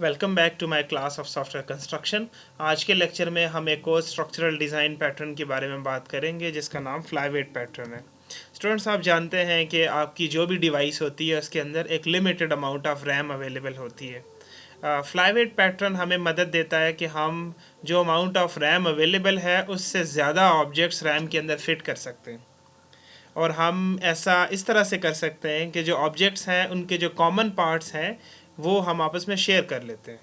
Welcome back to my class of software construction. आज के lecture में हम एक और स्ट्रक्चरल डिज़ाइन पैटर्न के बारे में बात करेंगे जिसका नाम फ्लाईवेट पैटर्न है। स्टूडेंट्स, आप जानते हैं कि आपकी जो भी डिवाइस होती है उसके अंदर एक limited amount of RAM available होती है। फ्लाईवेट पैटर्न हमें मदद देता है कि हम जो अमाउंट ऑफ रैम अवेलेबल है उससे ज़्यादा ऑब्जेक्ट्स रैम के अंदर फिट कर सकते हैं। और हम ऐसा इस तरह से कर सकते हैं कि जो ऑब्जेक्ट्स हैं उनके जो कॉमन पार्ट्स हैं वो हम आपस में शेयर कर लेते हैं।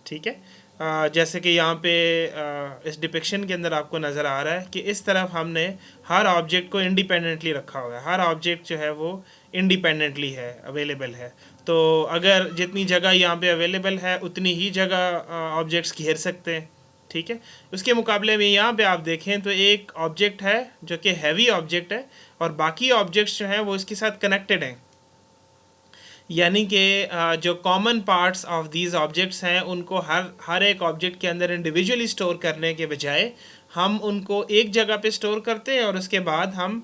ठीक है। जैसे कि यहाँ पे इस डिपिक्शन के अंदर आपको नज़र आ रहा है कि इस तरफ हमने हर ऑब्जेक्ट को इंडिपेंडेंटली रखा हुआ है। हर ऑब्जेक्ट जो है वो इंडिपेंडेंटली है, अवेलेबल है। तो अगर जितनी जगह यहाँ पे अवेलेबल है उतनी ही जगह ऑब्जेक्ट्स घेर सकते हैं। ठीक है। उसके मुकाबले में यहाँ पे आप देखें तो एक ऑब्जेक्ट है जो कि हैवी ऑब्जेक्ट है और बाकी ऑब्जेक्ट्स जो हैं वो इसके साथ कनेक्टेड हैं। यानी कि जो common parts of these objects हैं उनको हर एक ऑब्जेक्ट के अंदर इंडिविजुअली स्टोर करने के बजाय हम उनको एक जगह पे स्टोर करते हैं और उसके बाद हम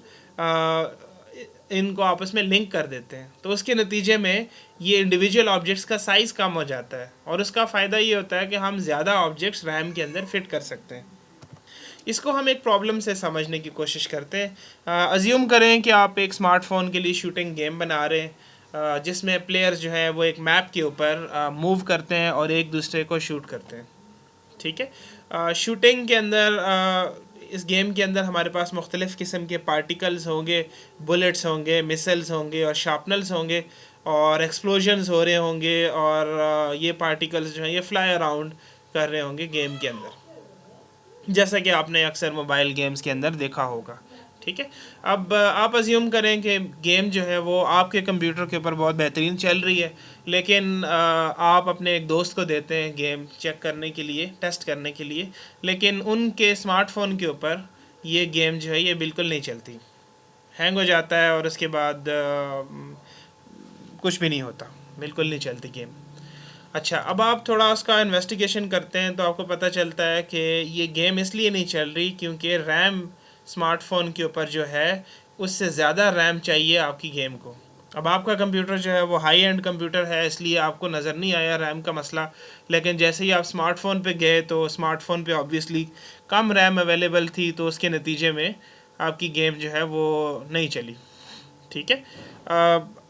इनको आपस में लिंक कर देते हैं। तो उसके नतीजे में ये इंडिविजुअल ऑब्जेक्ट्स का साइज़ कम हो जाता है और उसका फ़ायदा ये होता है कि हम ज़्यादा ऑब्जेक्ट्स रैम के अंदर फिट कर सकते हैं। इसको हम एक प्रॉब्लम से समझने की कोशिश करते हैं। अज्यूम करें कि आप एक स्मार्टफोन के लिए शूटिंग गेम बना रहे हैं जिसमें प्लेयर्स जो हैं वो एक मैप के ऊपर मूव करते हैं और एक दूसरे को शूट करते हैं। ठीक है। शूटिंग के अंदर इस गेम के अंदर हमारे पास मुख्तलिफ़ किस्म के पार्टिकल्स होंगे, बुलेट्स होंगे, मिसल्स होंगे और शार्पनल्स होंगे और एक्सप्लोजन्स हो रहे होंगे और ये पार्टिकल्स जो हैं ये फ्लाई अराउंड कर रहे होंगे गेम के अंदर, जैसा कि आपने अक्सर मोबाइल गेम्स के अंदर देखा होगा। ठीक है। अब आप अज्यूम करें कि गेम जो है वो आपके कंप्यूटर के ऊपर बहुत बेहतरीन चल रही है, लेकिन आप अपने एक दोस्त को देते हैं गेम चेक करने के लिए, टेस्ट करने के लिए, लेकिन उनके स्मार्टफोन के ऊपर ये गेम जो है ये बिल्कुल नहीं चलती, हैंग हो जाता है और उसके बाद कुछ भी नहीं होता, बिल्कुल नहीं चलती गेम। अच्छा, अब आप थोड़ा उसका इन्वेस्टिगेशन करते हैं तो आपको पता चलता है कि ये गेम इसलिए नहीं चल रही क्योंकि रैम स्मार्टफोन के ऊपर जो है उससे ज़्यादा रैम चाहिए आपकी गेम को। अब आपका कंप्यूटर जो है वो हाई एंड कंप्यूटर है, इसलिए आपको नज़र नहीं आया रैम का मसला, लेकिन जैसे ही आप स्मार्टफोन पे गए तो स्मार्टफोन पे ऑब्वियसली कम रैम अवेलेबल थी, तो उसके नतीजे में आपकी गेम जो है वो नहीं चली। ठीक है।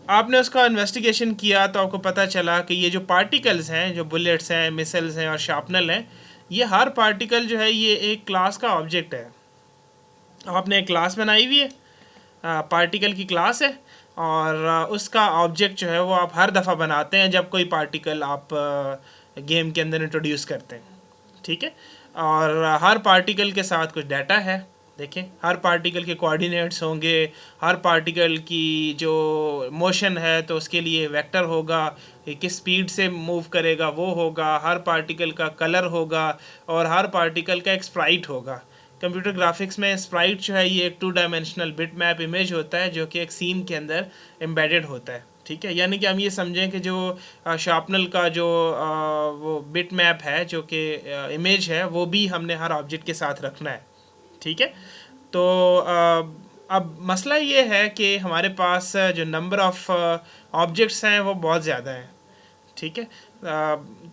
आपने उसका इन्वेस्टिगेशन किया तो आपको पता चला कि ये जो पार्टिकल्स हैं, जो बुलेट्स हैं, मिसल्स हैं और शार्पनल हैं, ये हर पार्टिकल जो है ये एक क्लास का ऑब्जेक्ट है। आपने एक क्लास बनाई हुई है, पार्टिकल की क्लास है, और उसका ऑब्जेक्ट जो है वो आप हर दफ़ा बनाते हैं जब कोई पार्टिकल आप गेम के अंदर इंट्रोड्यूस करते हैं। ठीक है। और हर पार्टिकल के साथ कुछ डाटा है। देखें, हर पार्टिकल के कोऑर्डिनेट्स होंगे, हर पार्टिकल की जो मोशन है तो उसके लिए वेक्टर होगा, किस स्पीड से मूव करेगा वो होगा, हर पार्टिकल का कलर होगा और हर पार्टिकल का एक स्प्राइट होगा। कंप्यूटर ग्राफिक्स में स्प्राइट जो है ये एक 2 डायमेंशनल बिट मैप इमेज होता है जो कि एक सीन के अंदर एम्बेडेड होता है। ठीक है। यानी कि हम ये समझें कि जो शार्पनल का जो वो बिट मैप है, जो कि इमेज है, वो भी हमने हर ऑब्जेक्ट के साथ रखना है। ठीक है। तो अब मसला ये है कि हमारे पास जो नंबर ऑफ़ ऑब्जेक्ट्स हैं वो बहुत ज़्यादा हैं। ठीक है।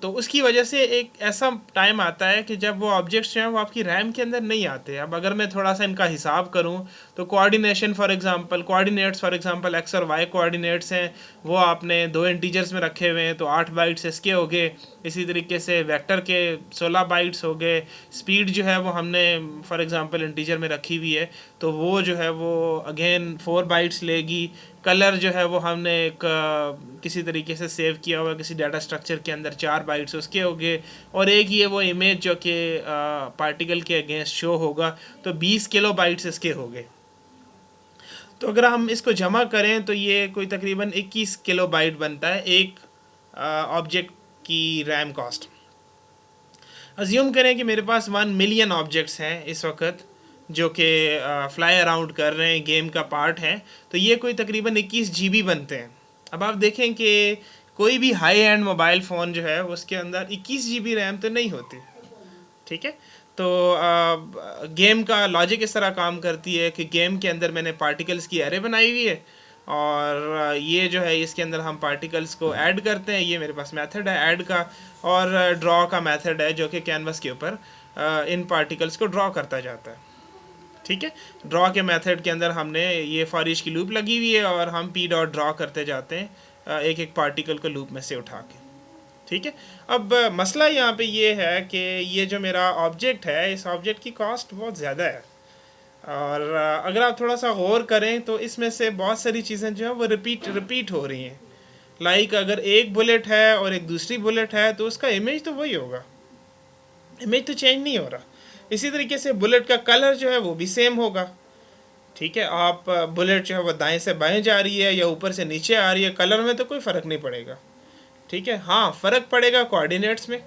तो उसकी वजह से एक ऐसा टाइम आता है कि जब वो ऑब्जेक्ट्स जो हैं वो आपकी रैम के अंदर नहीं आते। अब अगर मैं थोड़ा सा इनका हिसाब करूं तो coordination for example, coordinates for example x और वाई कोऑर्डिनेट्स हैं, वो आपने 2 इंटीजर्स में रखे हुए हैं तो 8 बाइट्स इसके हो गए। इसी तरीके से वेक्टर के 16 बाइट्स हो गए। स्पीड जो है वो हमने फॉर एग्जांपल इंटीजर में रखी हुई है तो वो जो है वो अगेन 4 बाइट्स लेगी। कलर जो है वो हमने एक किसी तरीके से सेव किया हुआ किसी डाटा स्ट्रक्चर के अंदर, 4 बाइट्स उसके हो गए। और एक ये वो इमेज जो कि पार्टिकल के अगेंस्ट शो होगा तो 20 किलो बाइट्स इसके हो गए। तो अगर हम इसको जमा करें तो ये कोई तकरीबन 21 किलो बाइट बनता है एक ऑब्जेक्ट की रैम कॉस्ट। अज्यूम करें कि मेरे पास 1 मिलियन ऑब्जेक्ट्स हैं इस वक्त जो कि फ्लाई अराउंड कर रहे हैं, गेम का पार्ट हैं, तो ये कोई तकरीबन 21 GB बनते हैं। अब आप देखें कि कोई भी हाई एंड मोबाइल फ़ोन जो है उसके अंदर 21 GB रैम तो नहीं होती। ठीक है। तो गेम का लॉजिक इस तरह काम करती है कि गेम के अंदर मैंने पार्टिकल्स की एरे बनाई हुई है और ये जो है इसके अंदर हम पार्टिकल्स को ऐड करते हैं। ये मेरे पास मेथड है ऐड का, और ड्रॉ का मेथड है जो कि कैनवस के ऊपर इन पार्टिकल्स को ड्रॉ करता जाता है। ठीक है, ड्रॉ के मेथड के अंदर हमने ये फॉर ईच की लूप लगी हुई है और हम पी डॉट ड्रॉ करते जाते हैं एक एक पार्टिकल को लूप में से उठा के। ठीक है, अब मसला यहाँ पे ये है कि ये जो मेरा ऑब्जेक्ट है, इस ऑब्जेक्ट की कॉस्ट बहुत ज़्यादा है, और अगर आप थोड़ा सा गौर करें तो इसमें से बहुत सारी चीज़ें जो है वो रिपीट हो रही हैं। लाइक अगर एक बुलेट है और एक दूसरी बुलेट है तो उसका इमेज तो वही होगा, इमेज तो चेंज नहीं हो रहा। इसी तरीके से बुलेट का कलर जो है वो भी सेम होगा। ठीक है, आप बुलेट जो है वो दाएं से बाएं जा रही है या ऊपर से नीचे आ रही है, कलर में तो कोई फ़र्क नहीं पड़ेगा। ठीक है, हाँ फ़र्क पड़ेगा कोऑर्डिनेट्स में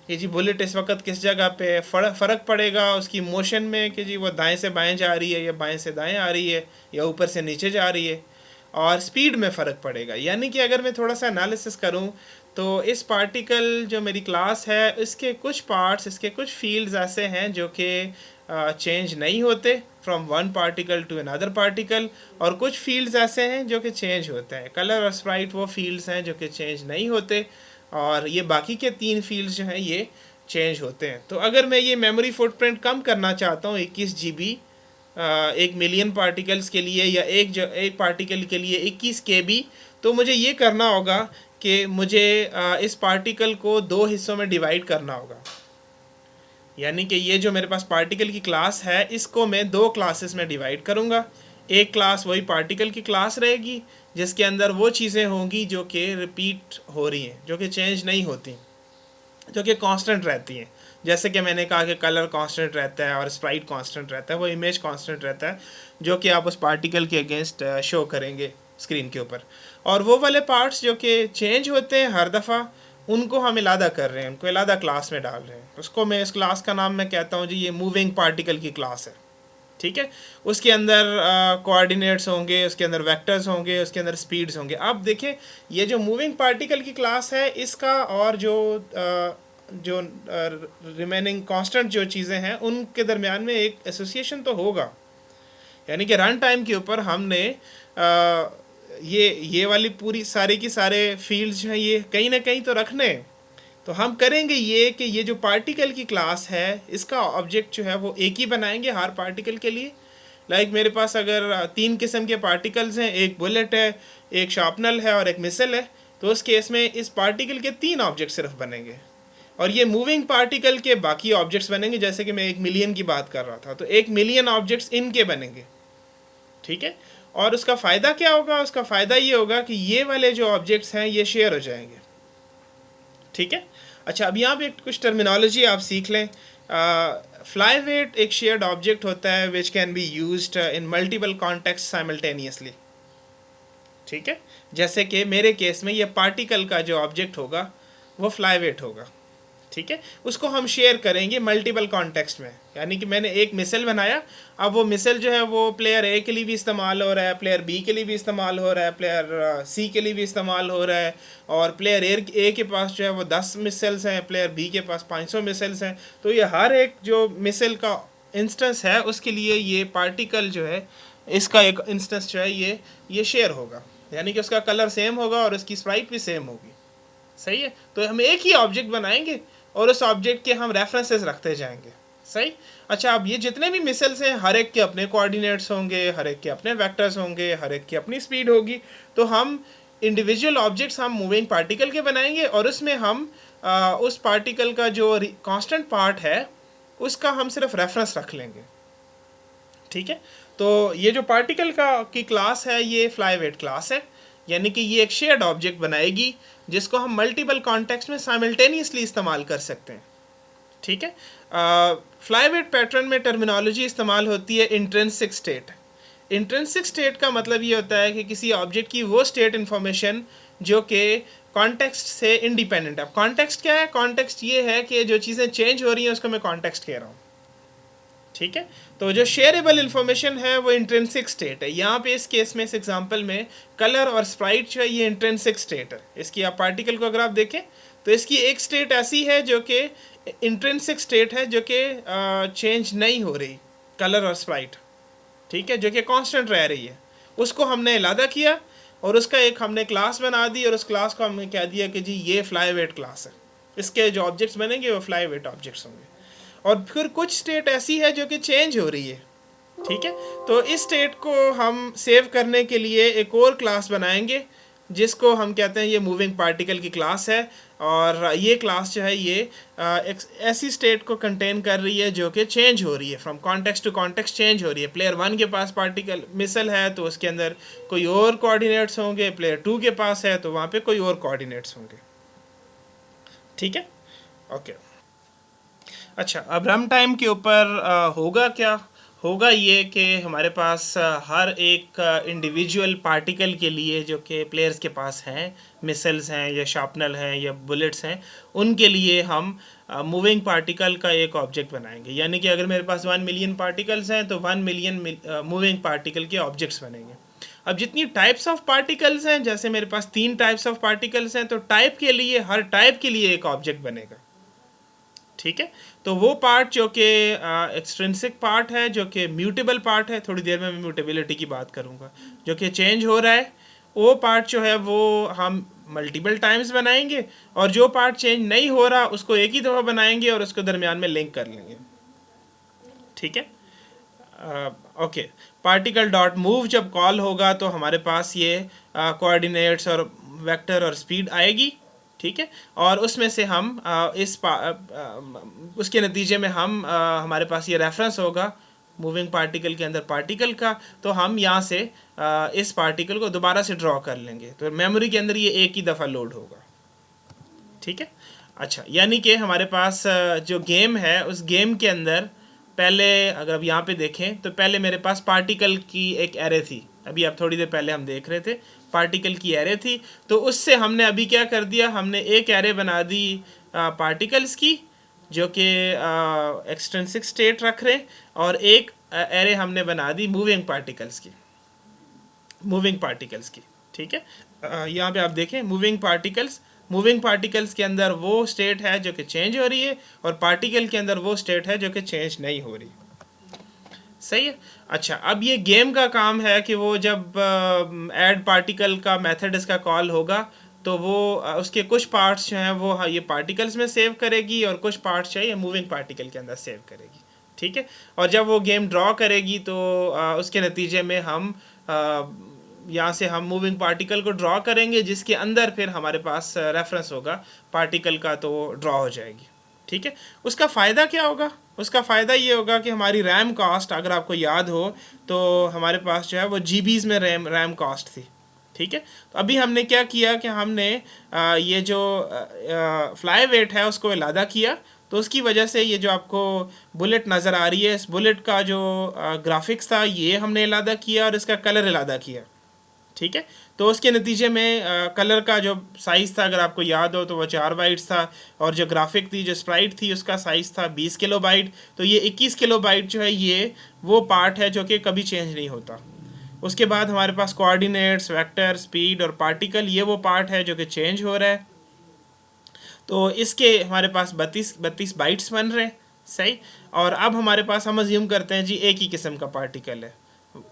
कि जी बुलेट इस वक्त किस जगह पे, फ़र्क पड़ेगा उसकी मोशन में कि जी वो दाएं से बाएं जा रही है या बाएं से दाएं आ रही है या ऊपर से नीचे जा रही है, और स्पीड में फ़र्क पड़ेगा। यानी कि अगर मैं थोड़ा सा एनालिसिस करूं तो इस पार्टिकल जो मेरी क्लास है इसके कुछ पार्ट्स, इसके कुछ फील्ड्स ऐसे हैं जो कि चेंज नहीं होते from one particle to another particle, और कुछ फील्ड्स ऐसे हैं जो कि चेंज होते हैं। कलर और स्प्राइट वो फील्ड्स हैं जो कि चेंज नहीं होते, और ये बाकी के 3 फील्ड्स जो हैं ये चेंज होते हैं। तो अगर मैं ये मेमोरी फुटप्रिंट कम करना चाहता हूँ 21 GB 1 मिलियन पार्टिकल्स के लिए, या एक पार्टिकल के लिए 21 KB, तो मुझे ये करना होगा कि मुझे इस पार्टिकल को 2 हिस्सों में डिवाइड करना होगा। यानी कि ये जो मेरे पास पार्टिकल की क्लास है इसको मैं 2 क्लासेस में डिवाइड करूँगा। एक क्लास वही पार्टिकल की क्लास रहेगी जिसके अंदर वो चीज़ें होंगी जो कि रिपीट हो रही हैं, जो कि चेंज नहीं होती, जो कि कांस्टेंट रहती हैं। जैसे कि मैंने कहा कि कलर कांस्टेंट रहता है और स्प्राइट कांस्टेंट रहता है, वो इमेज कांस्टेंट रहता है जो कि आप उस पार्टिकल के अगेंस्ट शो करेंगे स्क्रीन के ऊपर। और वो वाले पार्ट्स जो कि चेंज होते हैं हर दफ़ा, उनको हम इलादा कर रहे हैं, उनको इलादा क्लास में डाल रहे हैं। उसको मैं, इस क्लास का नाम मैं कहता हूँ जी ये मूविंग पार्टिकल की क्लास है। ठीक है, उसके अंदर कोऑर्डिनेट्स होंगे, उसके अंदर वेक्टर्स होंगे, उसके अंदर स्पीड्स होंगे। अब देखें ये जो मूविंग पार्टिकल की क्लास है इसका और जो रिमेनिंग कांस्टेंट जो चीज़ें हैं उनके दरमियान में एक एसोसिएशन तो होगा। यानी कि रन टाइम के ऊपर हमने ये वाली पूरी सारी की सारे फील्ड्स जो हैं ये कहीं ना कहीं तो रखने। तो हम करेंगे ये कि ये जो पार्टिकल की क्लास है इसका ऑब्जेक्ट जो है वो एक ही बनाएंगे हर पार्टिकल के लिए। लाइक मेरे पास अगर 3 किस्म के पार्टिकल्स हैं, एक बुलेट है, एक शार्पनर है और एक मिसल है, तो उस केस में इस पार्टिकल के 3 ऑब्जेक्ट सिर्फ बनेंगे, और ये मूविंग पार्टिकल के बाकी ऑब्जेक्ट्स बनेंगे। जैसे कि मैं 1 मिलियन की बात कर रहा था, तो 1 मिलियन ऑब्जेक्ट्स इनके बनेंगे। ठीक है, और उसका फ़ायदा क्या होगा? उसका फ़ायदा ये होगा कि ये वाले जो ऑब्जेक्ट्स हैं ये शेयर हो जाएंगे। ठीक है, अच्छा अब यहाँ पे कुछ टर्मिनोलॉजी आप सीख लें। फ्लाईवेट एक शेयर्ड ऑब्जेक्ट होता है which can be used in multiple context simultaneously. ठीक है, जैसे कि मेरे केस में ये पार्टिकल का जो ऑब्जेक्ट होगा वो फ्लाईवेट होगा। ठीक है, उसको हम शेयर करेंगे मल्टीपल कॉन्टेक्स्ट में। यानी कि मैंने एक मिसल बनाया, अब वो मिसल जो है वो प्लेयर ए के लिए भी इस्तेमाल हो रहा है, प्लेयर बी के लिए भी इस्तेमाल हो रहा है, प्लेयर सी के लिए भी इस्तेमाल हो रहा है, और प्लेयर ए के पास जो है वो 10 मिसल्स हैं, प्लेयर बी के पास 500 मिसल्स हैं। तो ये हर एक जो मिसल का इंस्टेंस है उसके लिए ये पार्टिकल जो है इसका एक इंस्टेंस जो है ये शेयर होगा। यानी कि उसका कलर सेम होगा और उसकी स्प्राइट भी सेम होगी। सही है, तो हम एक ही ऑब्जेक्ट बनाएंगे और उस ऑब्जेक्ट के हम रेफरेंसेस रखते जाएंगे। सही, अच्छा अब ये जितने भी मिसल्स हैं हर एक के अपने कोऑर्डिनेट्स होंगे, हर एक के अपने वेक्टर्स होंगे, हर एक की अपनी स्पीड होगी। तो हम इंडिविजुअल ऑब्जेक्ट्स हम मूविंग पार्टिकल के बनाएंगे और उसमें हम उस पार्टिकल का जो कांस्टेंट पार्ट है उसका हम सिर्फ रेफरेंस रख लेंगे। ठीक है, तो ये जो पार्टिकल की क्लास है ये फ्लाईवेट क्लास है। यानी कि ये एक शेयर्ड ऑब्जेक्ट बनाएगी जिसको हम मल्टीपल कॉन्टेक्स्ट में साइमल्टेनियसली इस्तेमाल कर सकते हैं। ठीक है, फ्लाईवेट पैटर्न में टर्मिनोलॉजी इस्तेमाल होती है इंट्रिंसिक स्टेट। इंट्रिंसिक स्टेट का मतलब ये होता है कि किसी ऑब्जेक्ट की वो स्टेट इन्फॉर्मेशन जो कि कॉन्टेक्स्ट से इंडिपेंडेंट है। कॉन्टेक्स्ट क्या है? कॉन्टेक्स्ट ये है कि जो चीज़ें चेंज हो रही हैं उसको मैं कॉन्टेक्स्ट कह रहा हूँ। ठीक है, तो जो शेयरेबल इन्फॉर्मेशन है वो इंट्रिंसिक स्टेट है। यहाँ पे इस केस में, इस एग्जांपल में कलर और स्प्राइट जो है ये इंट्रिंसिक स्टेट है। इसकी आप पार्टिकल को अगर आप देखें तो इसकी एक स्टेट ऐसी है जो कि इंट्रिंसिक स्टेट है, जो कि चेंज नहीं हो रही, कलर और स्प्राइट। ठीक है, जो कि कांस्टेंट रह रही है। उसको हमने अलहदा किया और उसका एक हमने क्लास बना दी और उस क्लास को हमने कह दिया कि जी ये फ्लाई वेट क्लास है, इसके जो ऑब्जेक्ट्स बनेंगे वो फ्लाई वेट ऑब्जेक्ट्स होंगे। और फिर कुछ स्टेट ऐसी है जो कि चेंज हो रही है, ठीक है। तो इस स्टेट को हम सेव करने के लिए एक और क्लास बनाएंगे जिसको हम कहते हैं ये मूविंग पार्टिकल की क्लास है। और ये क्लास जो है ये एक ऐसी स्टेट को कंटेन कर रही है जो कि चेंज हो रही है, from context to context change हो रही है। प्लेयर 1 के पास पार्टिकल मिसल है तो उसके अंदर कोई और कोऑर्डिनेट्स होंगे, प्लेयर 2 के पास है तो वहाँ पे कोई और कोऑर्डिनेट्स होंगे, ठीक है, ओके। अच्छा, अब रन टाइम के ऊपर होगा क्या, होगा ये कि हमारे पास हर एक इंडिविजुअल पार्टिकल के लिए जो कि प्लेयर्स के पास हैं, मिसल्स हैं या शार्पनर हैं या बुलेट्स हैं, उनके लिए हम मूविंग पार्टिकल का एक ऑब्जेक्ट बनाएंगे। यानी कि अगर मेरे पास 1 मिलियन पार्टिकल्स हैं तो 1 मिलियन मूविंग पार्टिकल के ऑब्जेक्ट्स बनेंगे। अब जितनी टाइप्स ऑफ पार्टिकल्स हैं, जैसे मेरे पास 3 टाइप्स ऑफ पार्टिकल्स हैं, तो टाइप के लिए हर टाइप के लिए एक ऑब्जेक्ट बनेगा, ठीक है। तो वो पार्ट जो कि एक्सट्रिंसिक पार्ट है, जो कि म्यूटेबल पार्ट है, थोड़ी देर में मैं म्यूटेबिलिटी की बात करूँगा, जो कि चेंज हो रहा है, वो पार्ट जो है वो हम मल्टीपल टाइम्स बनाएंगे। और जो पार्ट चेंज नहीं हो रहा उसको एक ही दफ़ा बनाएंगे और उसको दरमियान में लिंक कर लेंगे, ठीक है, ओके। पार्टिकल डॉट मूव जब कॉल होगा तो हमारे पास ये कोऑर्डिनेट्स और वेक्टर और स्पीड आएगी, ठीक है। और उसमें से हम उसके नतीजे में हम हमारे पास ये रेफरेंस होगा मूविंग पार्टिकल के अंदर पार्टिकल का, तो हम यहाँ से इस पार्टिकल को दोबारा से ड्रॉ कर लेंगे, तो मेमोरी के अंदर ये एक ही दफ़ा लोड होगा, ठीक है। अच्छा, यानी कि हमारे पास जो गेम है उस गेम के अंदर पहले अगर अब यहाँ पे देखें तो पहले मेरे पास पार्टिकल की एक एरे थी, अभी अब थोड़ी देर पहले हम देख रहे थे पार्टिकल की एरे थी। तो उससे हमने अभी क्या कर दिया, हमने एक एरे बना दी पार्टिकल्स की जो कि एक्सट्रिंसिक स्टेट रख रहे, और एक एरे हमने बना दी मूविंग पार्टिकल्स की, ठीक है। यहाँ पे आप देखें मूविंग पार्टिकल्स के अंदर वो स्टेट है जो कि चेंज हो रही है और पार्टिकल के अंदर वो स्टेट है जो कि चेंज नहीं हो रही, सही है। अच्छा, अब ये गेम का काम है कि वो जब ऐड पार्टिकल का मेथड इसका कॉल होगा तो वो उसके कुछ पार्ट्स जो हैं वो ये पार्टिकल्स में सेव करेगी और कुछ पार्ट्स जो है ये मूविंग पार्टिकल के अंदर सेव करेगी, ठीक है। और जब वो गेम ड्रॉ करेगी तो उसके नतीजे में हम यहाँ से हम मूविंग पार्टिकल को ड्रॉ करेंगे जिसके अंदर फिर हमारे पास रेफरेंस होगा पार्टिकल का, तो ड्रॉ हो जाएगी, ठीक है। उसका फ़ायदा क्या होगा, उसका फ़ायदा ये होगा कि हमारी रैम कॉस्ट अगर आपको याद हो तो हमारे पास जो है वो जीबीज़ में रैम कॉस्ट थी, ठीक है। तो अभी हमने क्या किया कि हमने ये जो फ्लाई वेट है उसको अलहदा किया, तो उसकी वजह से ये जो आपको बुलेट नज़र आ रही है, इस बुलेट का जो ग्राफिक्स था ये हमने अलहदा किया और इसका कलर अलहदा किया, ठीक है। तो उसके नतीजे में कलर का जो साइज़ था अगर आपको याद हो तो वो 4 बाइट्स था, और जो ग्राफिक थी, जो स्प्राइट थी, उसका साइज़ था 20 किलो बाइट। तो ये 21 किलो बाइट जो है ये वो पार्ट है जो कि कभी चेंज नहीं होता। उसके बाद हमारे पास कोऑर्डिनेट्स, वेक्टर, स्पीड और पार्टिकल, ये वो पार्ट है जो कि चेंज हो रहा है। तो इसके हमारे पास 32 बाइट्स बन रहे हैं, सही। और अब हमारे पास हम अज्यूम करते हैं जी एक ही किस्म का पार्टिकल है,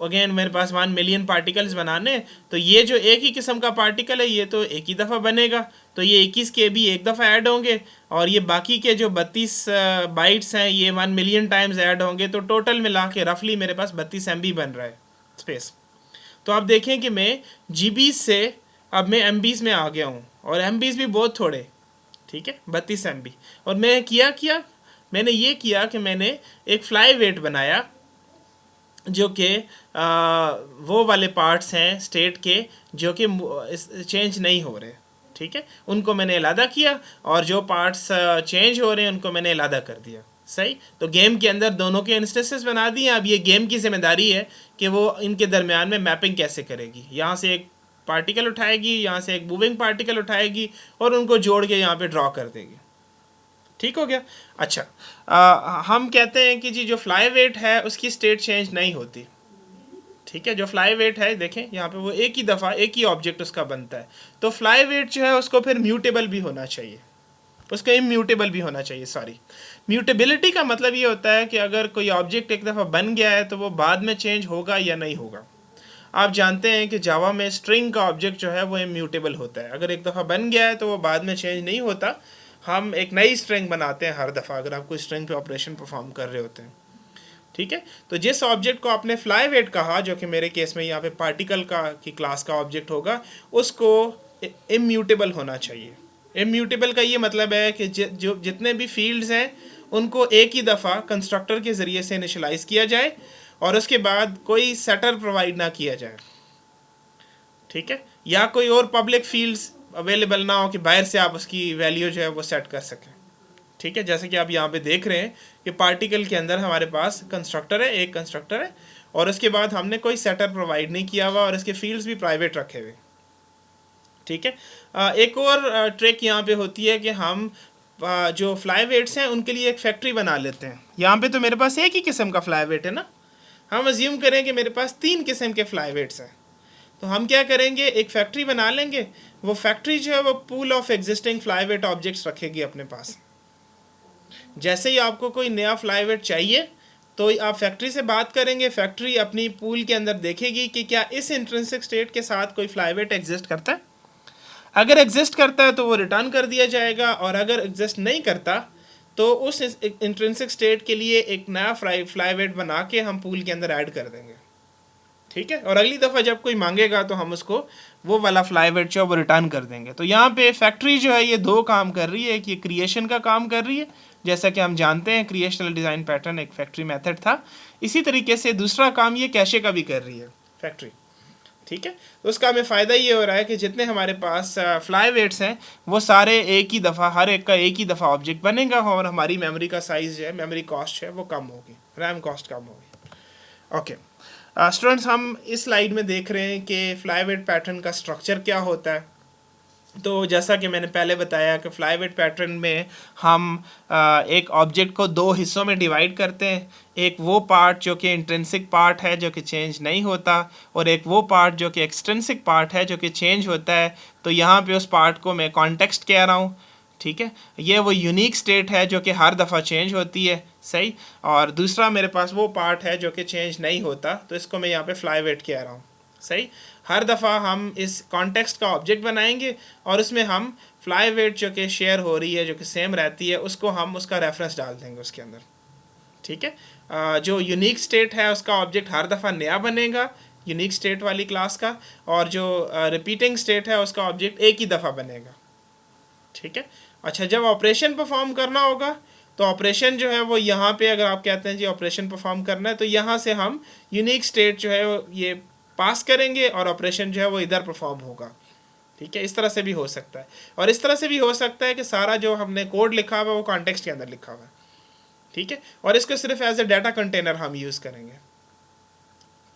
अगेन मेरे पास 1 मिलियन पार्टिकल्स बनाने, तो ये जो एक ही किस्म का पार्टिकल है ये तो एक ही दफ़ा बनेगा, तो ये 21 के भी एक दफ़ा ऐड होंगे, और ये बाकी के जो 32 बाइट्स हैं ये 1 मिलियन टाइम्स ऐड होंगे, तो टोटल मिला के रफली मेरे पास 32 MB बन रहा है स्पेस। तो आप देखें कि मैं जीबीज़ से अब मैं MBs में आ गया हूँ, और MBs भी बहुत थोड़े, ठीक है, 32 MB। और मैंने ये किया कि मैंने एक फ्लाई वेट बनाया जो कि वो वाले पार्ट्स हैं स्टेट के जो कि चेंज नहीं हो रहे, ठीक है, उनको मैंने अलहदा किया, और जो पार्ट्स चेंज हो रहे हैं उनको मैंने अलहदा कर दिया, सही। तो गेम के अंदर दोनों के इंस्टेंसेस बना दिए। अब ये गेम की जिम्मेदारी है कि वो इनके दरमियान में मैपिंग कैसे करेगी, यहाँ से एक पार्टिकल उठाएगी, यहाँ से एक मूविंग पार्टिकल उठाएगी और उनको जोड़ के यहाँ पे ड्रॉ कर देगी, ठीक हो गया। अच्छा, हम कहते हैं कि जी जो फ्लाई वेट है उसकी स्टेट चेंज नहीं होती, ठीक है। जो फ्लाई वेट है देखें यहाँ पे वो एक ही दफ़ा एक ही ऑब्जेक्ट उसका बनता है, तो फ्लाई वेट जो है उसको फिर म्यूटेबल भी होना चाहिए, उसका इम्यूटेबल भी होना चाहिए, सॉरी। म्यूटेबिलिटी का मतलब ये होता है कि अगर कोई ऑब्जेक्ट एक दफ़ा बन गया है तो वो बाद में चेंज होगा या नहीं होगा। आप जानते हैं कि जावा में स्ट्रिंग का ऑब्जेक्ट जो है वो इम्यूटेबल होता है, अगर एक दफ़ा बन गया है तो वो बाद में चेंज नहीं होता, हम एक नई स्ट्रिंग बनाते हैं हर दफ़ा अगर आप कोई स्ट्रिंग पे ऑपरेशन परफॉर्म कर रहे होते हैं। ठीक है, तो जिस ऑब्जेक्ट को आपने फ्लाई वेट कहा, जो कि मेरे केस में यहाँ पे पार्टिकल का की क्लास का ऑब्जेक्ट होगा, उसको इम्यूटेबल होना चाहिए। इम्यूटेबल का ये मतलब है कि जो जितने भी फील्ड्स हैं उनको एक ही दफ़ा कंस्ट्रक्टर के ज़रिए से इनिशलाइज किया जाए और उसके बाद कोई सेटर प्रोवाइड ना किया जाए। ठीक है, या कोई और पब्लिक फील्ड्स अवेलेबल ना हो कि बाहर से आप उसकी वैल्यू जो है वो सेट कर सकें। ठीक है, जैसे कि आप यहाँ पे देख रहे हैं कि पार्टिकल के अंदर हमारे पास कंस्ट्रक्टर है, एक कंस्ट्रक्टर है, और उसके बाद हमने कोई सेटर प्रोवाइड नहीं किया हुआ और इसके फील्ड्स भी प्राइवेट रखे हुए। ठीक है, एक और ट्रिक यहाँ पे होती है कि हम जो फ्लाई वेट्स हैं उनके लिए एक फैक्ट्री बना लेते हैं। यहाँ पे तो मेरे पास एक ही किस्म का फ्लाई वेट है ना, हम अज्यूम करें कि मेरे पास 3 किस्म के फ्लाई वेट्स हैं, तो हम क्या करेंगे, एक फैक्ट्री बना लेंगे। वो फैक्ट्री जो है वो pool of existing flyweight objects रखेगी अपने पास। जैसे ही आपको कोई नया फ्लाई वेट चाहिए तो आप फैक्ट्री से बात करेंगे, फैक्ट्री अपनी पूल के अंदर देखेगी कि क्या इस इंट्रिंसिक स्टेट के साथ कोई फ्लाई वेट एग्जिस्ट करता है। अगर एग्जिस्ट करता है तो वो रिटर्न कर दिया जाएगा, और अगर एग्जिस्ट नहीं करता तो उस इंट्रिंसिक स्टेट के लिए एक नया फ्लाई वेट बना के हम पूल के अंदर ऐड कर देंगे। ठीक है, और अगली दफ़ा जब कोई मांगेगा तो हम उसको वो वाला फ्लाई वेट जो है वो रिटर्न कर देंगे। तो यहाँ पे फैक्ट्री जो है ये 2 काम कर रही है, कि ये क्रिएशन का काम कर रही है, जैसा कि हम जानते हैं क्रिएशनल डिज़ाइन पैटर्न एक फैक्ट्री मेथड था। इसी तरीके से दूसरा काम ये कैशे का भी कर रही है फैक्ट्री। ठीक है, तो उसका हमें फ़ायदा ये हो रहा है कि जितने हमारे पास फ्लाई वेट्स हैं वो सारे एक ही दफ़ा, हर एक का एक ही दफ़ा ऑब्जेक्ट बनेगा, और हमारी मेमोरी का साइज़ जो है, मेमोरी कॉस्ट है वो कम होगी, रैम कॉस्ट कम होगी। ओके स्टूडेंट्स, हम इस स्लाइड में देख रहे हैं कि फ्लाई वेट पैटर्न का स्ट्रक्चर क्या होता है। तो जैसा कि मैंने पहले बताया कि फ्लाई वेट पैटर्न में हम एक ऑब्जेक्ट को 2 हिस्सों में डिवाइड करते हैं। एक वो पार्ट जो कि इंट्रिंसिक पार्ट है जो कि चेंज नहीं होता, और एक वो पार्ट जो कि एक्सट्रिंसिक पार्ट है जो कि चेंज होता है। तो यहाँ पे उस पार्ट को मैं कॉन्टेक्स्ट कह रहा हूँ। ठीक है, ये वो यूनिक स्टेट है जो कि हर दफ़ा चेंज होती है, सही। और दूसरा मेरे पास वो पार्ट है जो कि चेंज नहीं होता, तो इसको मैं यहाँ पे फ्लाई वेट कह रहा हूँ, सही। हर दफ़ा हम इस कॉन्टेक्स्ट का ऑब्जेक्ट बनाएंगे और उसमें हम फ्लाई वेट जो कि शेयर हो रही है, जो कि सेम रहती है, उसको हम उसका रेफरेंस डाल देंगे उसके अंदर। ठीक है, जो यूनिक स्टेट है उसका ऑब्जेक्ट हर दफ़ा नया बनेगा यूनिक स्टेट वाली क्लास का, और जो रिपीटिंग स्टेट है उसका ऑब्जेक्ट एक ही दफ़ा बनेगा। ठीक है, अच्छा, जब ऑपरेशन परफॉर्म करना होगा तो ऑपरेशन जो है वो यहाँ पे, अगर आप कहते हैं जी ऑपरेशन परफॉर्म करना है, तो यहाँ से हम यूनिक स्टेट जो है ये पास करेंगे और ऑपरेशन जो है वो इधर परफॉर्म होगा। ठीक है, इस तरह से भी हो सकता है, और इस तरह से भी हो सकता है कि सारा जो हमने कोड लिखा हुआ है वो कॉन्टेक्स्ट के अंदर लिखा हुआ है। ठीक है, और इसको सिर्फ एज ए डाटा कंटेनर हम यूज़ करेंगे।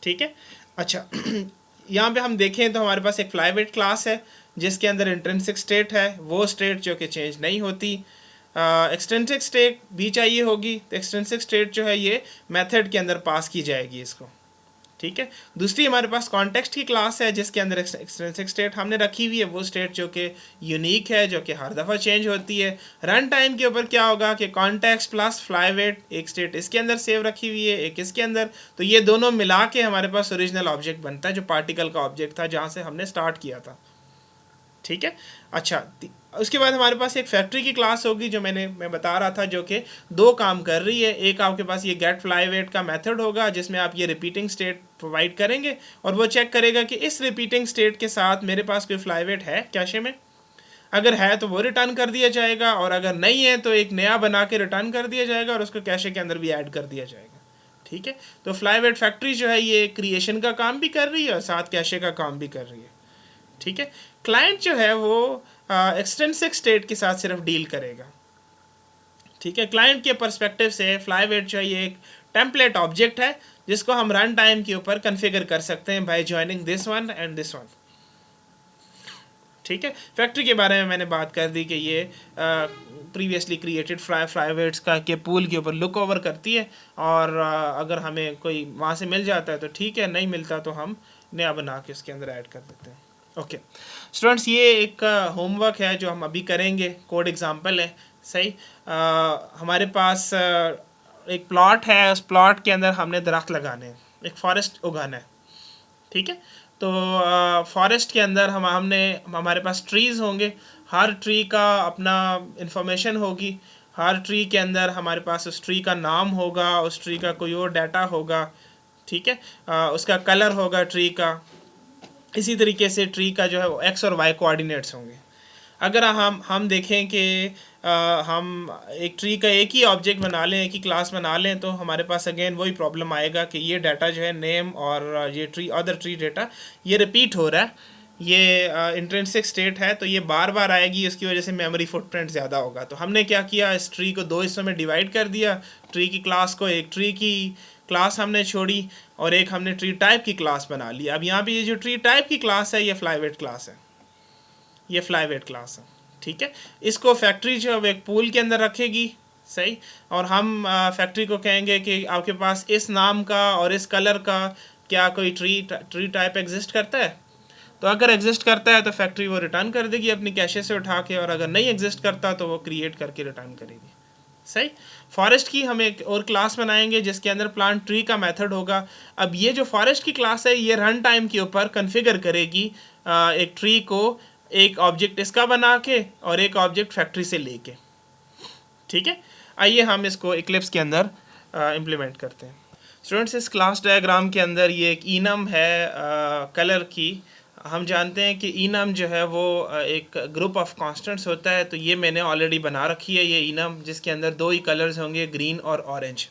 ठीक है, अच्छा यहाँ पे हम देखें तो हमारे पास एक फ्लाई वेट क्लास है जिसके अंदर इंट्रिंसिक स्टेट है, वो स्टेट जो कि चेंज नहीं होती। एक्सट्रिंसिक स्टेट भी चाहिए होगी, तो एक्सट्रिंसिक स्टेट जो है ये मेथड के अंदर पास की जाएगी इसको। ठीक है, दूसरी हमारे पास कॉन्टेक्स्ट की क्लास है जिसके अंदर एक्सट्रिंसिक स्टेट हमने रखी हुई है, वो स्टेट जो कि यूनिक है, जो कि हर दफ़ा चेंज होती है। रन टाइम के ऊपर क्या होगा कि कॉन्टेक्स्ट प्लस फ्लाई वेट, एक स्टेट इसके अंदर सेव रखी हुई है, एक इसके अंदर, तो ये दोनों मिला के हमारे पास ओरिजिनल ऑब्जेक्ट बनता है जो पार्टिकल का ऑब्जेक्ट था जहाँ से हमने स्टार्ट किया था। ठीक है, अच्छा, उसके बाद हमारे पास एक फैक्ट्री की क्लास होगी जो मैं बता रहा था, जो कि 2 काम कर रही है। एक आपके पास ये गेट फ्लाई वेट का मेथड होगा जिसमें आप ये रिपीटिंग स्टेट प्रोवाइड करेंगे और वो चेक करेगा कि इस रिपीटिंग स्टेट के साथ मेरे पास कोई फ्लाई वेट है कैशे में। अगर है तो वो रिटर्न कर दिया जाएगा, और अगर नहीं है तो एक नया बना के रिटर्न कर दिया जाएगा और उसको कैशे के अंदर भी ऐड कर दिया जाएगा। ठीक है, तो फ्लाई वेट फैक्ट्री जो है ये क्रिएशन का काम भी कर रही है और साथ कैशे का काम भी कर रही है। ठीक है, क्लाइंट जो है वो एक्सटेंसिक स्टेट के साथ सिर्फ डील करेगा। ठीक है, क्लाइंट के पर्सपेक्टिव से फ्लाई वेट जो है ये एक टेम्पलेट ऑब्जेक्ट है जिसको हम रन टाइम के ऊपर कॉन्फ़िगर कर सकते हैं bye joining this one and this one. ठीक है, फैक्ट्री के बारे में मैंने बात कर दी कि ये प्रीवियसली क्रिएटेड फ्लाई वेट्स का के पूल के ऊपर लुक ओवर करती है, और अगर हमें कोई वहाँ से मिल जाता है तो ठीक है, नहीं मिलता तो हम नया बना के उसके अंदर ऐड कर देते हैं। ओके स्टूडेंट्स, ये एक होमवर्क है जो हम अभी करेंगे, कोड एग्जांपल है, सही। हमारे पास एक प्लॉट है, उस प्लॉट के अंदर हमने दरख्त लगाने हैं, एक फॉरेस्ट उगाना है। ठीक है। तो फॉरेस्ट के अंदर हमारे पास ट्रीज़ होंगे, हर ट्री का अपना इंफॉर्मेशन होगी, हर ट्री के अंदर हमारे पास उस ट्री का नाम होगा, उस ट्री का कोई और डाटा होगा, ठीक है। उसका कलर होगा ट्री का। इसी तरीके से ट्री का जो है वो एक्स और वाई कोऑर्डिनेट्स होंगे। अगर हम देखें कि हम एक ट्री का एक ही ऑब्जेक्ट बना लें, एक ही क्लास बना लें, तो हमारे पास अगेन वही प्रॉब्लम आएगा कि ये डाटा जो है नेम और ये ट्री अदर ट्री डाटा ये रिपीट हो रहा है, ये इंट्रिंसिक स्टेट है, तो ये बार बार आएगी, उसकी वजह से मेमोरी फुटप्रिंट ज़्यादा होगा। तो हमने क्या किया, इस ट्री को दो हिस्सों में डिवाइड कर दिया। ट्री की क्लास को, एक ट्री की क्लास हमने छोड़ी और एक हमने ट्री टाइप की क्लास बना ली। अब यहाँ पे ये जो ट्री टाइप की क्लास है ये फ्लाईवेट क्लास है, ये फ्लाईवेट क्लास है, ठीक है। इसको फैक्ट्री जो है एक पूल के अंदर रखेगी, सही। और हम फैक्ट्री को कहेंगे कि आपके पास इस नाम का और इस कलर का क्या कोई ट्री टाइप एग्जिस्ट करता है। तो अगर एग्जिस्ट करता है तो फैक्ट्री वो रिटर्न कर देगी अपनी कैशे से उठा के, और अगर नहीं एग्जिस्ट करता तो वो क्रिएट करके रिटर्न करेगी, सही। फॉरेस्ट की हम एक और क्लास बनाएंगे जिसके अंदर प्लांट ट्री का मेथड होगा। अब ये जो फॉरेस्ट की क्लास है ये रन टाइम के ऊपर कॉन्फ़िगर करेगी एक ट्री को, एक ऑब्जेक्ट इसका बना के और एक ऑब्जेक्ट फैक्ट्री से लेके, ठीक है। आइए हम इसको इक्लिप्स के अंदर इम्प्लीमेंट करते हैं। स्टूडेंट्स, इस क्लास डायग्राम के अंदर ये एक इनम है कलर की। हम जानते हैं कि इनम जो है वो एक ग्रुप ऑफ कांस्टेंट्स होता है। तो ये मैंने ऑलरेडी बना रखी है ये इनम, जिसके अंदर दो ही कलर्स होंगे, ग्रीन और ऑरेंज,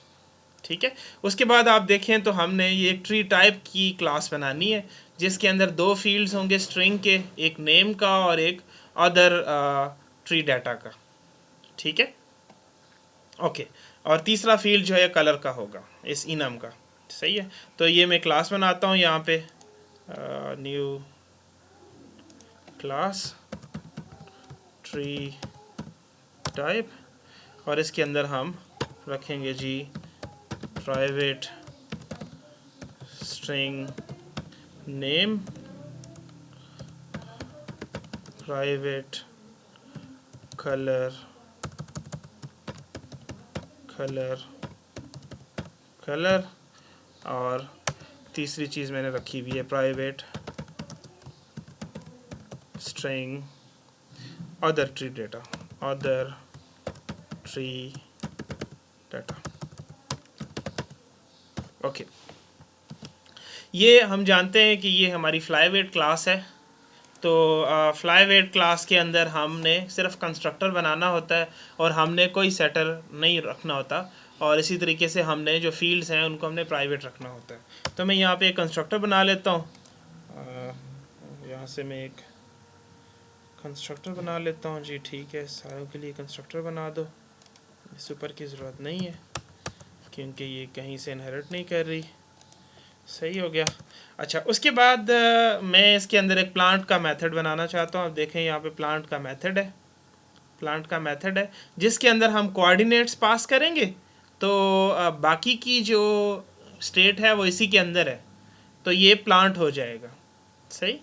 ठीक है। उसके बाद आप देखें तो हमने ये एक ट्री टाइप की क्लास बनानी है जिसके अंदर दो फील्ड्स होंगे स्ट्रिंग के, एक नेम का और एक अदर ट्री डाटा का, ठीक है, ओके। और तीसरा फील्ड जो है कलर का होगा इस इनम का, सही है। तो ये मैं क्लास बनाता हूँ यहाँ पे, न्यू क्लास ट्री टाइप, और इसके अंदर हम रखेंगे जी private string name, private colour और तीसरी चीज़ मैंने रखी हुई है private string other tree data, okay. ये हम जानते हैं कि ये हमारी फ्लाईवेट क्लास है। तो फ्लाईवेट क्लास के अंदर हमने सिर्फ कंस्ट्रक्टर बनाना होता है और हमने कोई सेटर नहीं रखना होता, और इसी तरीके से हमने जो फील्ड्स हैं उनको हमने प्राइवेट रखना होता है। तो मैं यहाँ पे एक कंस्ट्रक्टर बना लेता हूँ, यहाँ से मैं एक कंस्ट्रक्टर बना लेता हूँ जी, ठीक है। सारों के लिए कंस्ट्रक्टर बना दो, इस ऊपर की ज़रूरत नहीं है क्योंकि ये कहीं से इनहेरिट नहीं कर रही, सही हो गया। अच्छा, उसके बाद मैं इसके अंदर एक प्लांट का मेथड बनाना चाहता हूँ। आप देखें यहाँ पे प्लांट का मेथड है जिसके अंदर हम कोऑर्डिनेट्स पास करेंगे। तो बाकी की जो स्टेट है वो इसी के अंदर है, तो ये प्लांट हो जाएगा, सही।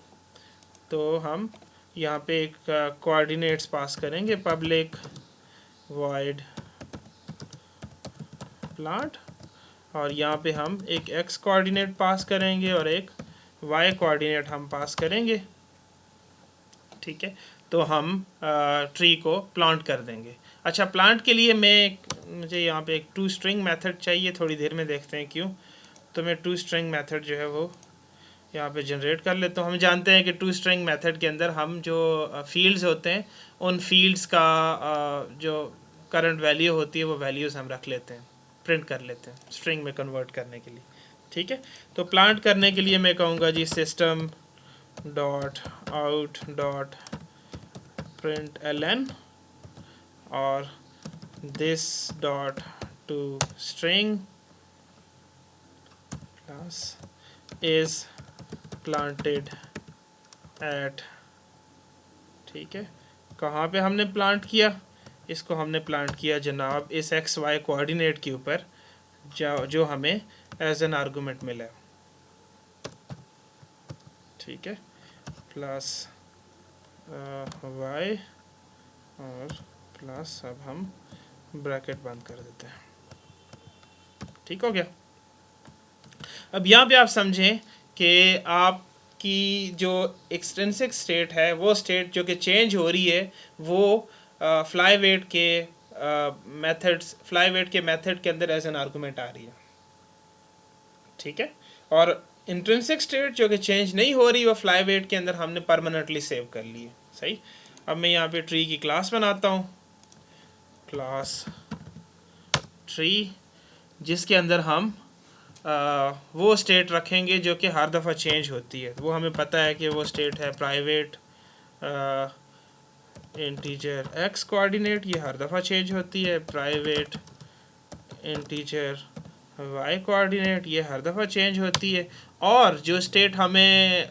तो हम यहाँ पे एक कोऑर्डिनेट्स पास करेंगे, पब्लिक वॉइड प्लांट, और यहाँ पे हम एक x कोऑर्डिनेट पास करेंगे और एक y कोऑर्डिनेट हम पास करेंगे, ठीक है। तो हम ट्री को प्लांट कर देंगे। अच्छा, प्लांट के लिए मुझे यहाँ पे एक टू स्ट्रिंग मेथड चाहिए, थोड़ी देर में देखते हैं क्यों। तो मैं टू स्ट्रिंग मेथड जो है वो यहाँ पे जनरेट कर लेता हूँ। हम जानते हैं कि टू स्ट्रिंग मेथड के अंदर हम जो फील्ड्स होते हैं उन फील्ड्स का जो करंट वैल्यू होती है वो वैल्यूज़ हम रख लेते हैं, प्रिंट कर लेते हैं स्ट्रिंग में कन्वर्ट करने के लिए, ठीक है। तो प्लांट करने के लिए मैं कहूँगा जी system dot out dot print ln और this dot to string class is planted at, ठीक है। कहाँ पे हमने प्लांट किया, इसको हमने प्लांट किया जनाब इस एक्स वाई कोऑर्डिनेट के ऊपर जो हमें एज एन आर्गूमेंट मिला, ठीक है, प्लस वाई और प्लस, अब हम ब्रैकेट बंद कर देते हैं, ठीक हो गया। अब यहाँ पे आप समझें कि आपकी जो एक्सट्रिंसिक स्टेट है, वो स्टेट जो कि चेंज हो रही है, वो फ्लाईवेट के मेथड के अंदर एज एन आर्गूमेंट आ रही है। ठीक है, और इंट्रिंसिक स्टेट जो कि चेंज नहीं हो रही, वो फ्लाईवेट के अंदर हमने परमानेंटली सेव कर ली है। सही। अब मैं यहाँ पे ट्री की क्लास बनाता हूँ, क्लास ट्री, जिसके अंदर हम वो स्टेट रखेंगे जो कि हर दफ़ा चेंज होती है। वो हमें पता है कि वो स्टेट है प्राइवेट इंटीजर एक्स कोऑर्डिनेट, ये हर दफ़ा चेंज होती है। प्राइवेट इंटीजर वाई कोऑर्डिनेट, ये हर दफ़ा चेंज होती है। और जो स्टेट हमें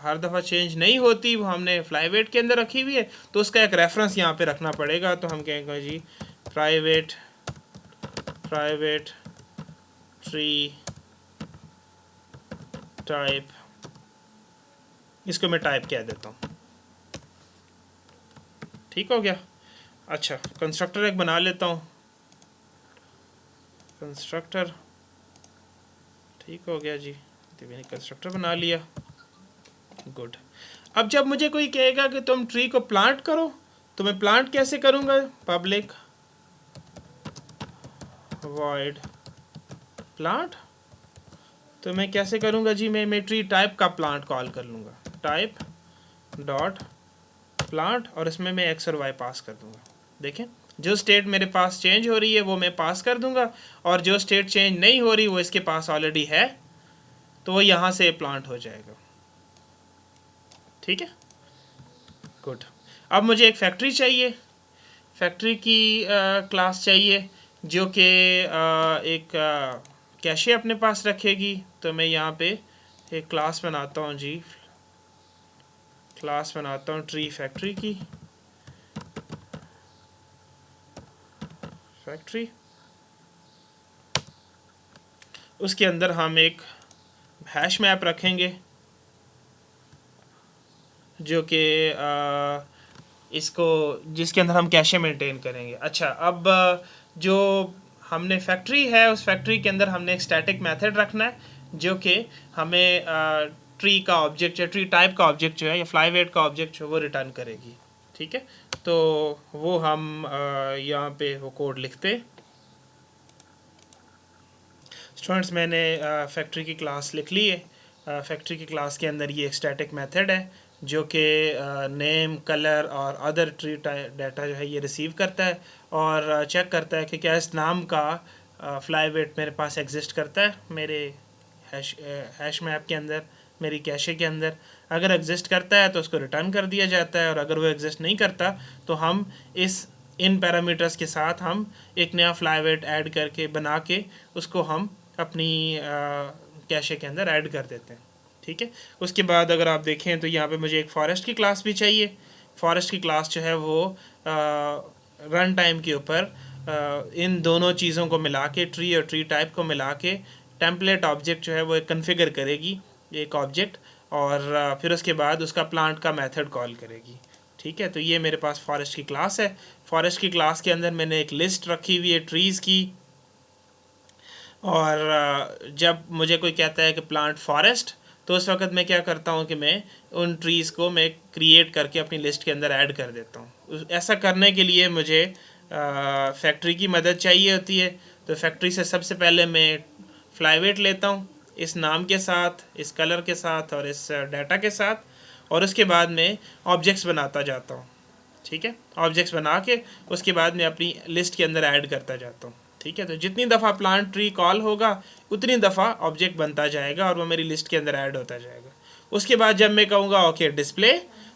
हर दफ़ा चेंज नहीं होती, वो हमने फ्लाईवेट के अंदर रखी हुई है, तो उसका एक रेफरेंस यहाँ पे रखना पड़ेगा। तो हम कहेंगे जी प्राइवेट ट्री टाइप, इसको मैं टाइप कह देता हूँ। ठीक हो गया। अच्छा, कंस्ट्रक्टर एक बना लेता हूँ, कंस्ट्रक्टर। ठीक हो गया जी, तो मैंने कंस्ट्रक्टर बना लिया। गुड। अब जब मुझे कोई कहेगा कि तुम ट्री को प्लांट करो, तो मैं प्लांट कैसे करूँगा? Public void plant. तो मैं कैसे करूँगा जी? मैं ट्री टाइप का प्लांट कॉल कर लूँगा, टाइप डॉट प्लांट, और इसमें मैं एक्स और वाई पास कर दूँगा। देखें, जो स्टेट मेरे पास चेंज हो रही है वो मैं पास कर दूँगा, और जो स्टेट चेंज नहीं हो रही वो इसके पास ऑलरेडी है, तो वो यहाँ से प्लांट हो जाएगा। ठीक है, गुड। अब मुझे एक फैक्ट्री चाहिए, फैक्ट्री की क्लास चाहिए जो कि एक कैशे अपने पास रखेगी। तो मैं यहाँ पे एक क्लास बनाता हूँ जी, क्लास बनाता हूँ ट्री फैक्ट्री की, फैक्ट्री। उसके अंदर हम एक हैश मैप रखेंगे जो कि इसको, जिसके अंदर हम कैशे मेंटेन करेंगे। अच्छा, अब जो हमने फैक्ट्री है, उस फैक्ट्री के अंदर हमने एक स्टैटिक मेथड रखना है जो कि हमें ट्री का ऑब्जेक्ट या ट्री टाइप का ऑब्जेक्ट जो है, या फ्लाईवेट का ऑब्जेक्ट जो वो रिटर्न करेगी। ठीक है, तो वो हम यहाँ पे वो कोड लिखते। स्टूडेंट्स, मैंने फैक्ट्री की क्लास लिख ली है। फैक्ट्री की क्लास के अंदर ये एक स्टैटिक मेथड है जो कि नेम, कलर और अदर ट्री डाटा जो है ये रिसीव करता है, और चेक करता है कि क्या इस नाम का फ्लाईवेट मेरे पास एग्जिस्ट करता है मेरे हैश मैप के अंदर, मेरी कैशे के अंदर। अगर एग्जिस्ट करता है तो उसको रिटर्न कर दिया जाता है, और अगर वो एग्जिस्ट नहीं करता तो हम इन पैरामीटर्स के साथ हम एक नया फ्लाईवेट ऐड करके बना के उसको हम अपनी कैशे के अंदर ऐड कर देते हैं। ठीक है, उसके बाद अगर आप देखें तो यहाँ पे मुझे एक फॉरेस्ट की क्लास भी चाहिए। फॉरेस्ट की क्लास जो है वो रन टाइम के ऊपर इन दोनों चीज़ों को मिला के, ट्री और ट्री टाइप को मिला के टेम्पलेट ऑब्जेक्ट जो है वो एक कन्फिगर करेगी, एक ऑब्जेक्ट, और फिर उसके बाद उसका प्लांट का मेथड कॉल करेगी। ठीक है, तो ये मेरे पास फॉरेस्ट की क्लास है। फॉरेस्ट की क्लास के अंदर मैंने एक लिस्ट रखी हुई है ट्रीज़ की, और जब मुझे कोई कहता है कि प्लांट फॉरेस्ट, तो उस वक्त मैं क्या करता हूँ कि मैं उन ट्रीज़ को मैं क्रिएट करके अपनी लिस्ट के अंदर ऐड कर देता हूँ। ऐसा करने के लिए मुझे फैक्ट्री की मदद चाहिए होती है। तो फैक्ट्री से सबसे पहले मैं फ्लाईवेट लेता हूँ इस नाम के साथ, इस कलर के साथ और इस डाटा के साथ, और उसके बाद मैं ऑब्जेक्ट्स बनाता जाता हूँ। ठीक है, ऑब्जेक्ट्स बना के उसके बाद मैं अपनी लिस्ट के अंदर ऐड करता जाता हूँ। ठीक है, तो जितनी दफ़ा प्लांट ट्री कॉल होगा उतनी दफ़ा ऑब्जेक्ट बनता जाएगा और वो मेरी लिस्ट के अंदर ऐड होता जाएगा। उसके बाद जब मैं कहूँगा ओके डिस्प्ले,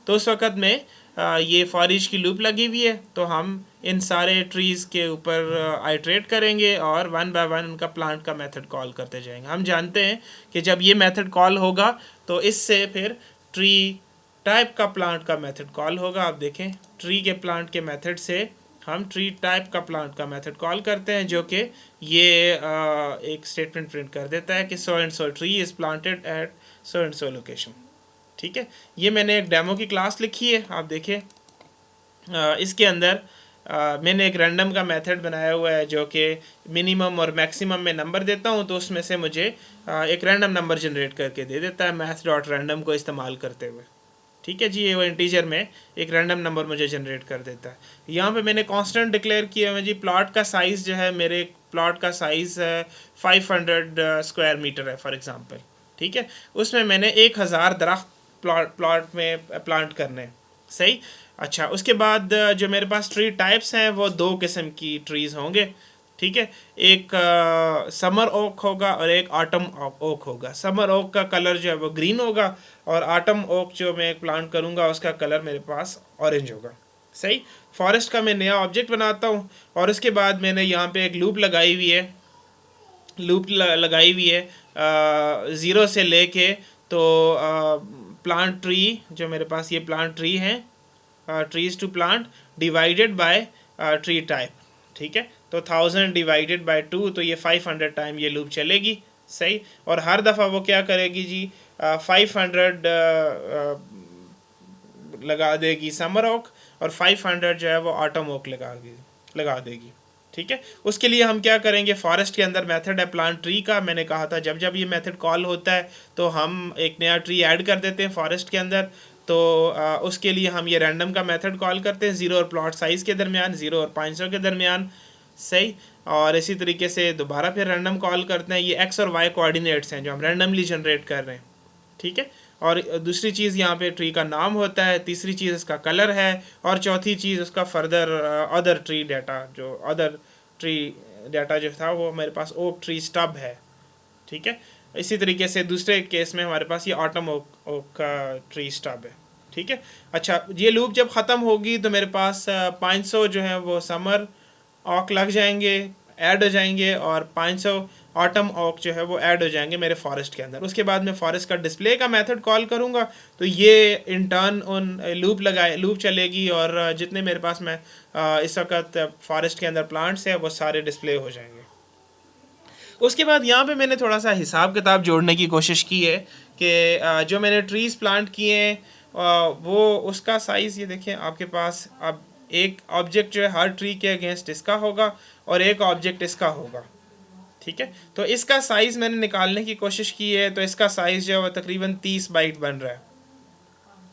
तो उस वक्त में ये फॉर ईच की लूप लगी हुई है, तो हम इन सारे ट्रीज़ के ऊपर आइट्रेट करेंगे और वन बाय वन उनका प्लांट का मेथड कॉल करते जाएंगे। हम जानते हैं कि जब ये मेथड कॉल होगा तो इससे फिर ट्री टाइप का प्लांट का मेथड कॉल होगा। आप देखें, ट्री के प्लांट के मेथड से हम ट्री टाइप का प्लांट का मेथड कॉल करते हैं, जो कि ये एक स्टेटमेंट प्रिंट कर देता है कि so and so tree is planted at so and so location. ठीक है, ये मैंने एक डेमो की क्लास लिखी है, आप देखें। इसके अंदर मैंने एक रैंडम का मेथड बनाया हुआ है जो कि मिनिमम और मैक्सिमम में नंबर देता हूँ, तो उसमें से मुझे एक रैंडम नंबर जनरेट करके दे देता है मैथ डॉट रैंडम को इस्तेमाल करते हुए। ठीक है जी, ये वो इंटीजर में एक रैंडम नंबर मुझे जनरेट कर देता है। यहाँ पे मैंने कांस्टेंट डिक्लेयर किया है जी, प्लॉट का साइज़ जो है, मेरे प्लॉट का साइज़ 500 स्क्वायर मीटर है फॉर एग्जांपल। ठीक है, उसमें मैंने 1000 दरख्त प्लॉट में प्लांट करने हैं। सही। अच्छा, उसके बाद जो मेरे पास ट्री टाइप्स हैं वो दो किस्म की ट्रीज़ होंगे। ठीक है, एक समर ओक होगा और एक ऑटम ओक होगा। समर ओक का कलर जो है वो ग्रीन होगा और ऑटम ओक जो मैं प्लांट करूँगा उसका कलर मेरे पास ऑरेंज होगा। सही। फॉरेस्ट का मैं नया ऑब्जेक्ट बनाता हूँ और उसके बाद मैंने यहाँ पे एक लूप लगाई हुई है, ज़ीरो से लेके तो प्लांट ट्री, जो मेरे पास ये प्लांट ट्री हैं, trees to plant divided by tree type. ठीक है, तो 1000 डिवाइडेड बाय 2, तो ये 500 टाइम ये लूप चलेगी। सही। और हर दफ़ा वो क्या करेगी जी, 500 लगा देगी समर ओक और 500 जो है वो ऑटम ओक लगा देगी। ठीक है, उसके लिए हम क्या करेंगे, फॉरेस्ट के अंदर मेथड है प्लांट ट्री का। मैंने कहा था जब जब ये मेथड कॉल होता है तो हम एक नया ट्री ऐड कर देते हैं फॉरेस्ट के अंदर। तो उसके लिए हम ये रैंडम का मेथड कॉल करते हैं 0 और प्लॉट साइज़ के दरमियान, 0 और 500 के दरमियान। सही। और इसी तरीके से दोबारा फिर रैंडम कॉल करते हैं। ये एक्स और वाई कोऑर्डिनेट्स हैं जो हम रैंडमली जनरेट कर रहे हैं। ठीक है, और दूसरी चीज़ यहाँ पे ट्री का नाम होता है, तीसरी चीज़ इसका कलर है, और चौथी चीज़ उसका फर्दर अदर ट्री डाटा, जो अदर ट्री डाटा जो था वो मेरे पास ओक ट्री स्टब है। ठीक है, इसी तरीके से दूसरे केस में हमारे पास ये ऑटम ओक का ट्री स्टब है। ठीक है। अच्छा, ये लूप जब ख़त्म होगी तो मेरे पास 500 जो है वो समर ऑक लग जाएंगे, ऐड हो जाएंगे, और 500 ऑटम ऑक जो है वो ऐड हो जाएंगे मेरे फॉरेस्ट के अंदर। उसके बाद मैं फॉरेस्ट का डिस्प्ले का मेथड कॉल करूँगा तो ये इन टर्न उन लूप चलेगी और जितने मेरे पास मैं इस वक्त फॉरेस्ट के अंदर प्लांट्स हैं वो सारे डिस्प्ले हो जाएंगे। उसके बाद यहाँ पे मैंने थोड़ा सा हिसाब किताब जोड़ने की कोशिश की है कि जो मैंने ट्रीज़ प्लांट किए हैं वो उसका साइज़, ये देखें आपके पास अब एक ऑब्जेक्ट जो है हर ट्री के अगेंस्ट इसका होगा और एक ऑब्जेक्ट इसका होगा। ठीक है, तो इसका साइज़ मैंने निकालने की कोशिश की है, तो इसका साइज़ जो है वो तकरीबन 30 बाइट बन रहा है।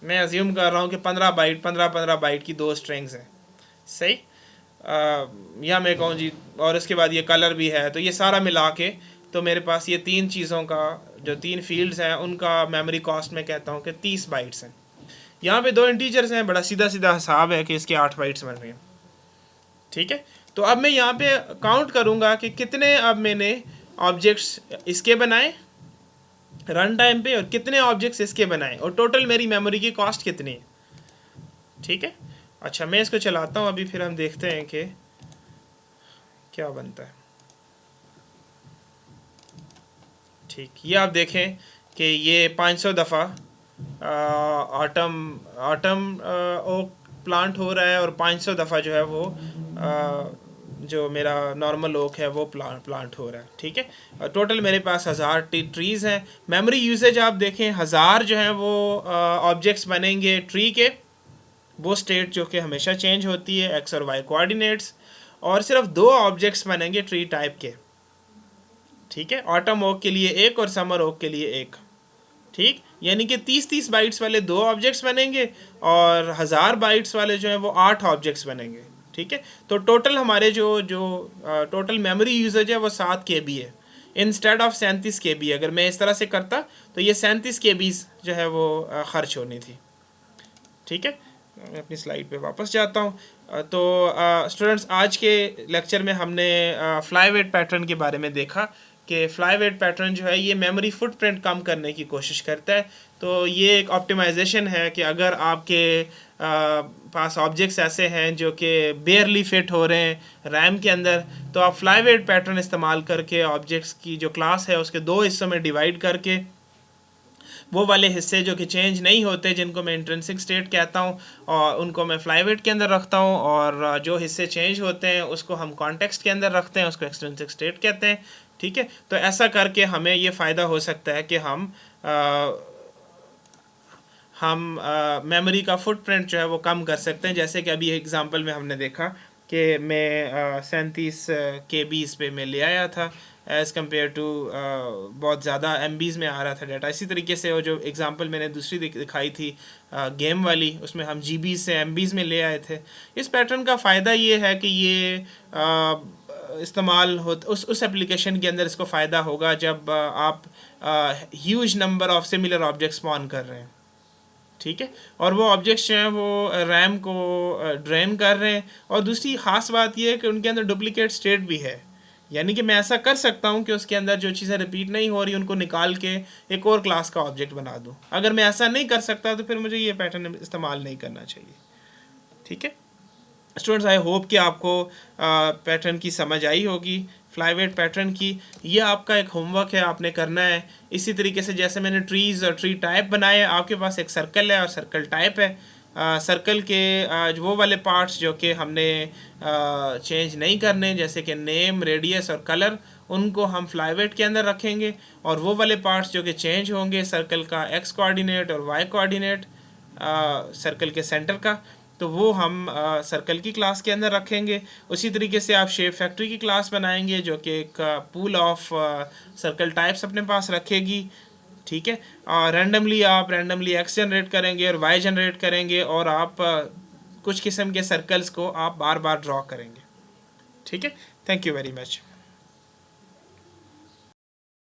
मैं अज्यूम कर रहा हूँ कि 15 बाइट की दो स्ट्रिंग्स हैं। सही। या मैं कहूँ जी, और इसके बाद ये कलर भी है, तो ये सारा मिला के तो मेरे पास ये तीन चीज़ों का, जो तीन फील्ड्स हैं उनका मेमोरी कॉस्ट मैं कहता हूँ कि 30 बाइट्स हैं। यहाँ पे दो इंटीजर्स हैं, बड़ा सीधा सीधा हिसाब है कि इसके 8 बाइट्स बन रहे हैं। ठीक है, तो अब मैं यहाँ पे काउंट करूँगा कि कितने अब मैंने ऑब्जेक्ट्स इसके बनाए रन टाइम पे और कितने ऑब्जेक्ट्स इसके बनाए और टोटल मेरी मेमोरी की कॉस्ट कितनी है। ठीक है। अच्छा, मैं इसको चलाता हूँ अभी, फिर हम देखते हैं कि क्या बनता है। ठीक, ये आप देखें कि ये 500 दफ़ा ऑटम ओक प्लांट हो रहा है और 500 दफ़ा जो है वो जो मेरा नॉर्मल ओक है वो प्लांट हो रहा है। ठीक है, टोटल मेरे पास 1000 ट्रीज़ हैं। मेमोरी यूसेज आप देखें, 1000 जो है वो ऑब्जेक्ट्स बनेंगे ट्री के, वो स्टेट जो कि हमेशा चेंज होती है, एक्स और वाई कोऑर्डिनेट्स, और सिर्फ दो ऑब्जेक्ट्स बनेंगे ट्री टाइप के। ठीक है, ऑटम ओक के लिए एक और समर ओक के लिए एक। ठीक, यानी कि 30 बाइट्स वाले दो ऑब्जेक्ट्स बनेंगे और 1000 बाइट्स वाले जो हैं वो 8 ऑब्जेक्ट्स बनेंगे। ठीक है, तो टोटल हमारे जो जो टोटल मेमोरी यूजेज है वो 7 KB है इंस्टेड ऑफ 37 KB। अगर मैं इस तरह से करता तो ये 37 KB जो है वो खर्च होनी थी। ठीक है, मैं अपनी स्लाइड पे वापस जाता हूँ। तो स्टूडेंट्स, आज के लेक्चर में हमने फ्लाईवेट पैटर्न के बारे में देखा कि फ्लाईवेट पैटर्न जो है ये मेमोरी फुटप्रिंट कम करने की कोशिश करता है। तो ये एक ऑप्टिमाइजेशन है कि अगर आपके पास ऑब्जेक्ट्स ऐसे हैं जो कि बेयरली फिट हो रहे हैं रैम के अंदर, तो आप फ्लाईवेट पैटर्न इस्तेमाल करके ऑब्जेक्ट्स की जो क्लास है उसके दो हिस्सों में डिवाइड करके वो वाले हिस्से जो कि चेंज नहीं होते, जिनको मैं इंट्रिंसिक स्टेट कहता हूँ, और उनको मैं फ्लाईवेट के अंदर रखता हूँ, और जो हिस्से चेंज होते हैं उसको हम कॉन्टेक्स्ट के अंदर रखते हैं, उसको एक्सट्रिंसिक स्टेट कहते हैं। ठीक है, तो ऐसा करके हमें ये फ़ायदा हो सकता है कि हम मेमोरी का फुटप्रिंट जो है वो कम कर सकते हैं। जैसे कि अभी एग्जांपल में हमने देखा कि मैं 37 KBs पे मैं ले आया था एज़ कम्पेयर टू बहुत ज़्यादा MBs में आ रहा था डाटा। इसी तरीके से वो जो एग्ज़ाम्पल मैंने दूसरी दिखाई थी गेम वाली, उसमें हम GBs से MBs में ले आए थे। इस पैटर्न का फ़ायदा ये है कि ये इस्तेमाल हो उस एप्लीकेशन के अंदर इसको फ़ायदा होगा जब आप huge number of similar objects spawn कर रहे हैं, ठीक है, और वो ऑब्जेक्ट्स जो हैं वो रैम को ड्रेन कर रहे हैं। और दूसरी ख़ास बात ये है कि उनके अंदर डुप्लीकेट स्टेट भी है, यानी कि मैं ऐसा कर सकता हूँ कि उसके अंदर जो चीज़ें रिपीट नहीं हो रही उनको निकाल के एक और क्लास का ऑब्जेक्ट बना दूँ। अगर मैं ऐसा नहीं कर सकता तो फिर मुझे ये पैटर्न इस्तेमाल नहीं करना चाहिए, ठीक है। स्टूडेंट्स, आई होप कि आपको पैटर्न की समझ आई होगी, फ्लाईवेट पैटर्न की। ये आपका एक होमवर्क है, आपने करना है। इसी तरीके से जैसे मैंने ट्रीज़ और ट्री टाइप बनाए, आपके पास एक सर्कल है और सर्कल टाइप है। सर्कल के वो वाले पार्ट्स जो कि हमने चेंज नहीं करने, जैसे कि नेम, रेडियस और कलर, उनको हम फ्लाईवेट के अंदर रखेंगे। और वो वाले पार्ट्स जो कि चेंज होंगे, सर्कल का x कोऑर्डिनेट और y कोऑर्डिनेट, सर्कल के सेंटर का, तो वो हम सर्कल की क्लास के अंदर रखेंगे। उसी तरीके से आप शेप फैक्ट्री की क्लास बनाएंगे जो कि एक पूल ऑफ सर्कल टाइप्स अपने पास रखेगी, ठीक है। और रैंडमली x जनरेट करेंगे और y जनरेट करेंगे, और आप कुछ किस्म के सर्कल्स को आप बार बार ड्रॉ करेंगे, ठीक है। Thank you very much.